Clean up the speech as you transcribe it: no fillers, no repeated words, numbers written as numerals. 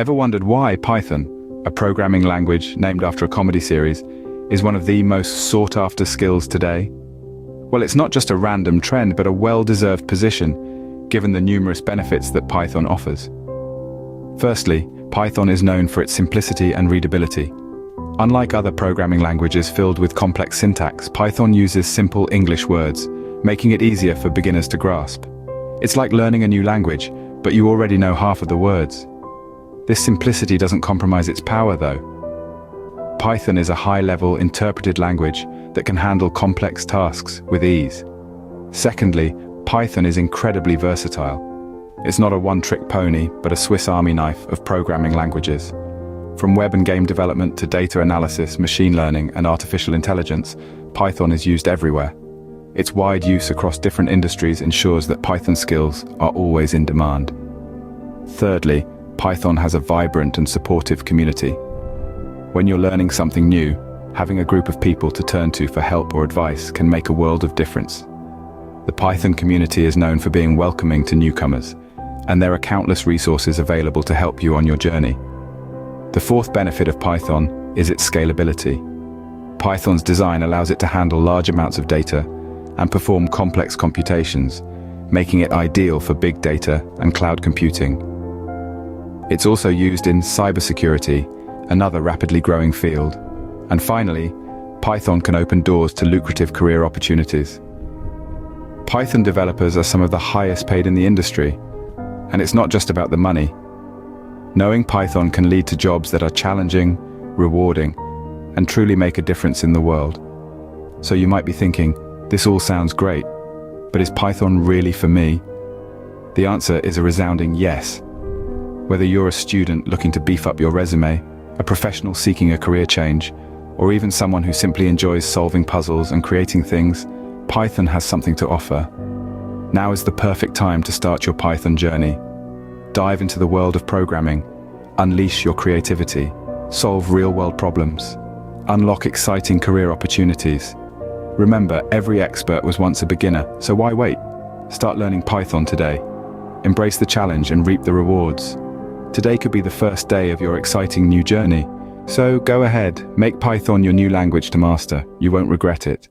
Ever wondered why Python, a programming language named after a comedy series, is one of the most sought-after skills today? Well, it's not just a random trend, but a well-deserved position, given the numerous benefits that Python offers. Firstly, Python is known for its simplicity and readability. Unlike other programming languages filled with complex syntax, Python uses simple English words, making it easier for beginners to grasp. It's like learning a new language, but you already know half of the words. This simplicity doesn't compromise its power, though. Python is a high-level interpreted language that can handle complex tasks with ease. Secondly, Python is incredibly versatile. It's not a one-trick pony, but a Swiss Army knife of programming languages. From web and game development to data analysis, machine learning, and artificial intelligence, Python is used everywhere. Its wide use across different industries ensures that Python skills are always in demand. Thirdly, Python has a vibrant and supportive community. When you're learning something new, having a group of people to turn to for help or advice can make a world of difference. The Python community is known for being welcoming to newcomers, and there are countless resources available to help you on your journey. The fourth benefit of Python is its scalability. Python's design allows it to handle large amounts of data and perform complex computations, making it ideal for big data and cloud computing. It's also used in cybersecurity, another rapidly growing field. And finally, Python can open doors to lucrative career opportunities. Python developers are some of the highest paid in the industry, and it's not just about the money. Knowing Python can lead to jobs that are challenging, rewarding, and truly make a difference in the world. So you might be thinking, this all sounds great, but is Python really for me? The answer is a resounding yes. Whether you're a student looking to beef up your resume, a professional seeking a career change, or even someone who simply enjoys solving puzzles and creating things, Python has something to offer. Now is the perfect time to start your Python journey. Dive into the world of programming, unleash your creativity, solve real-world problems, unlock exciting career opportunities. Remember, every expert was once a beginner, so why wait? Start learning Python today. Embrace the challenge and reap the rewards. Today could be the first day of your exciting new journey. So go ahead, make Python your new language to master. You won't regret it.